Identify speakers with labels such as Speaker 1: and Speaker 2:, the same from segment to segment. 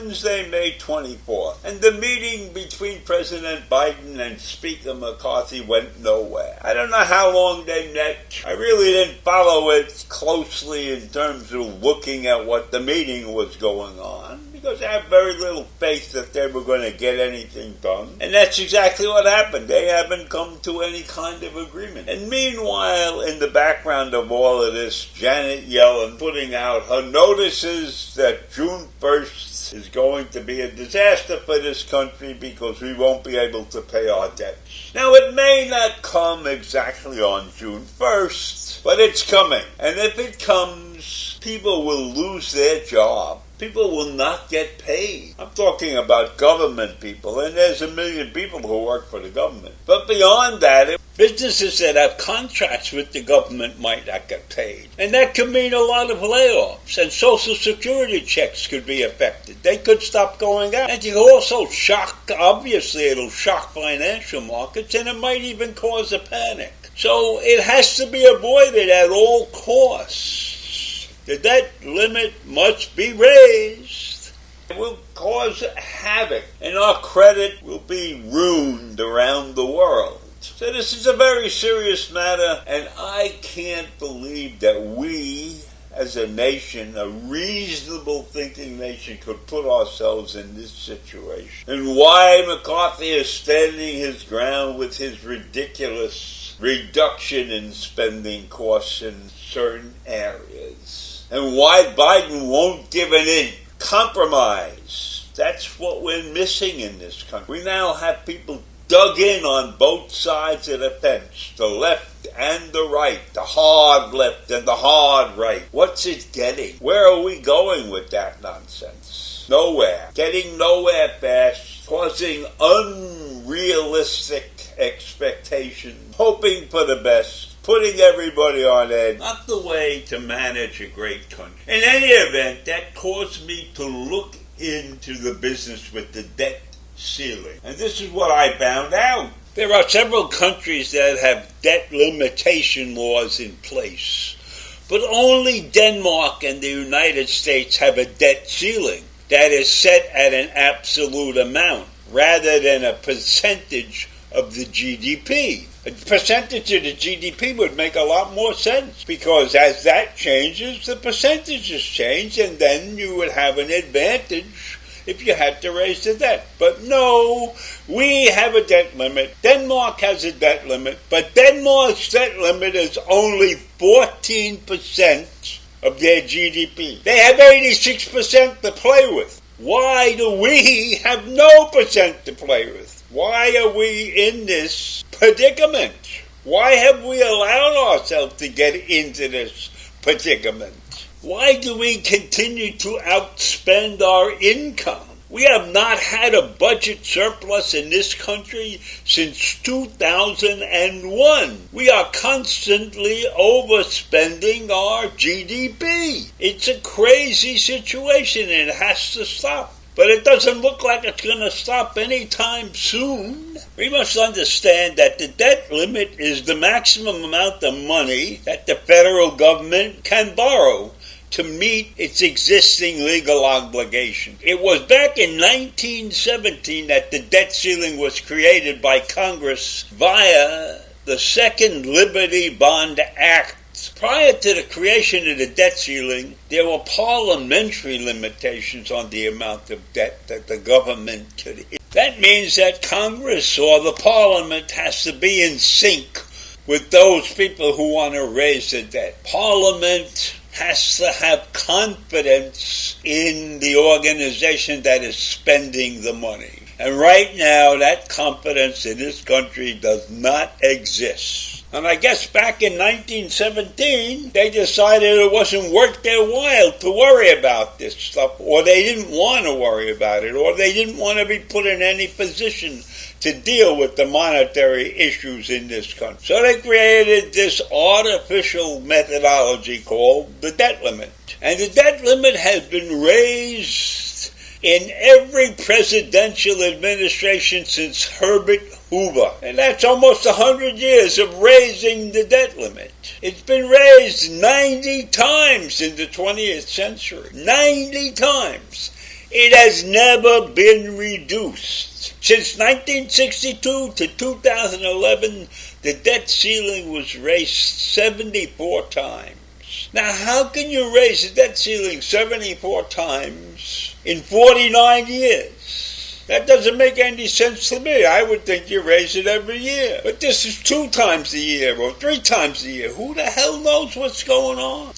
Speaker 1: Wednesday, May 24th, and the meeting between President Biden and Speaker McCarthy went nowhere. I don't know how long they met. I really didn't follow it closely in terms of looking at what the meeting was going on, because I have very little faith that they were going to get anything done. And that's exactly what happened. They haven't come to any kind of agreement. And meanwhile, in the background of all of this, Janet Yellen putting out her notices that June 1st is going to be a disaster for this country because we won't be able to pay our debts. Now, it may not come exactly on June 1st, but it's coming. And if it comes, people will lose their job. People will not get paid. I'm talking about government people, and there's 1 million people who work for the government. But beyond that, businesses that have contracts with the government might not get paid. And that could mean a lot of layoffs, and Social Security checks could be affected. They could stop going out. And you also obviously it'll shock financial markets, and it might even cause a panic. So it has to be avoided at all costs. The debt limit must be raised. It will cause havoc, and our credit will be ruined around the world. So this is a very serious matter, and I can't believe that we, as a nation, a reasonable thinking nation, could put ourselves in this situation. And why McCarthy is standing his ground with his ridiculous reduction in spending costs in certain areas. And why Biden won't give an inch. Compromise. That's what we're missing in this country. We now have people dug in on both sides of the fence, the left and the right, the hard left and the hard right. What's it getting? Where are we going with that nonsense? Nowhere. Getting nowhere fast, causing unrealistic expectations, hoping for the best, putting everybody on edge. Not the way to manage a great country. In any event, that caused me to look into the business with the debt ceiling. And this is what I found out. There are several countries that have debt limitation laws in place, but only Denmark and the United States have a debt ceiling that is set at an absolute amount rather than a percentage of the GDP. A percentage of the GDP would make a lot more sense, because as that changes, the percentages change, and then you would have an advantage if you had to raise the debt. But no, we have a debt limit. Denmark has a debt limit, but Denmark's debt limit is only 14% of their GDP. They have 86% to play with. Why do we have no percent to play with? Why are we in this predicament? Why have we allowed ourselves to get into this predicament? Why do we continue to outspend our income? We have not had a budget surplus in this country since 2001. We are constantly overspending our GDP. It's a crazy situation, and it has to stop. But it doesn't look like it's going to stop anytime soon. We must understand that the debt limit is the maximum amount of money that the federal government can borrow to meet its existing legal obligation. It was back in 1917 that the debt ceiling was created by Congress via the Second Liberty Bond Act. Prior to the creation of the debt ceiling, there were parliamentary limitations on the amount of debt that the government could issue. That means that Congress or the Parliament has to be in sync with those people who want to raise the debt. Parliament has to have confidence in the organization that is spending the money. And right now, that confidence in this country does not exist. And I guess back in 1917, they decided it wasn't worth their while to worry about this stuff, or they didn't want to worry about it, or they didn't want to be put in any position to deal with the monetary issues in this country. So they created this artificial methodology called the debt limit. And the debt limit has been raised in every presidential administration since Herbert Hoover. And that's almost 100 years of raising the debt limit. It's been raised 90 times in the 20th century. 90 times. It has never been reduced. Since 1962 to 2011, the debt ceiling was raised 74 times. Now, how can you raise the debt ceiling 74 times in 49 years? That doesn't make any sense to me. I would think you raise it every year. But this is 2 times a year or 3 times a year. Who the hell knows what's going on?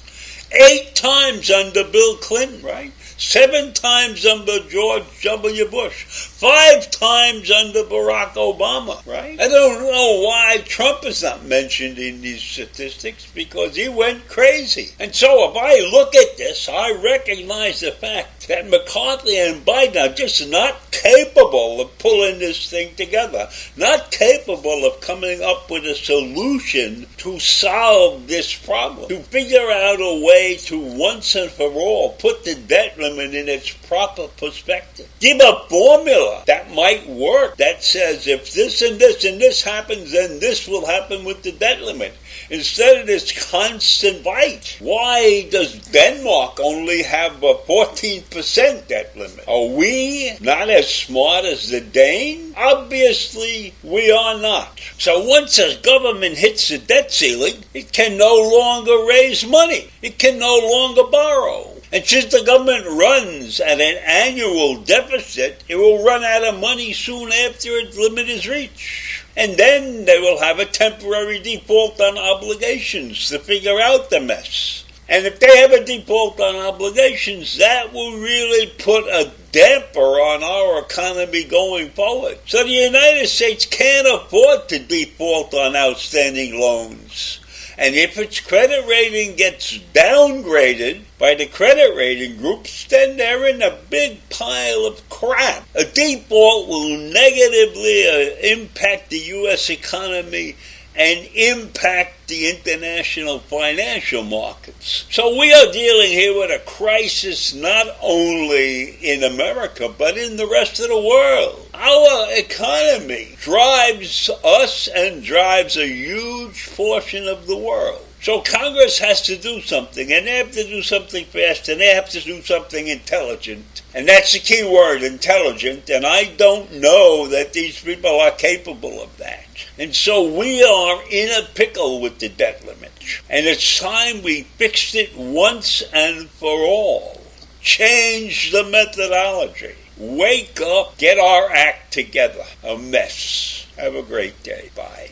Speaker 1: 8 times under Bill Clinton, right? 7 times under George W. Bush. 5 times under Barack Obama, right? I don't know why Trump is not mentioned in these statistics, because he went crazy. And so if I look at this, I recognize the fact that McCarthy and Biden are just not capable of pulling this thing together, not capable of coming up with a solution to solve this problem, to figure out a way to once and for all put the debt limit in its proper perspective. Give a formula that might work, that says if this and this and this happens, then this will happen with the debt limit. Instead of this constant fight. Why does Denmark only have a 14% debt limit? Are we not as smart as the Dane? Obviously, we are not. So once a government hits the debt ceiling, it can no longer raise money. It can no longer borrow. And since the government runs at an annual deficit, it will run out of money soon after its limit is reached. And then they will have a temporary default on obligations to figure out the mess. And if they have a default on obligations, that will really put a damper on our economy going forward. So the United States can't afford to default on outstanding loans. And if its credit rating gets downgraded by the credit rating groups, then they're in a big pile of crap. A default will negatively impact the U.S. economy and impact the international financial markets. So we are dealing here with a crisis not only in America, but in the rest of the world. Our economy drives us and drives a huge portion of the world. So Congress has to do something, and they have to do something fast, and they have to do something intelligent. And that's the key word, intelligent, and I don't know that these people are capable of that. And so we are in a pickle with the debt limit. And it's time we fixed it once and for all. Change the methodology. Wake up, get our act together. A mess. Have a great day. Bye.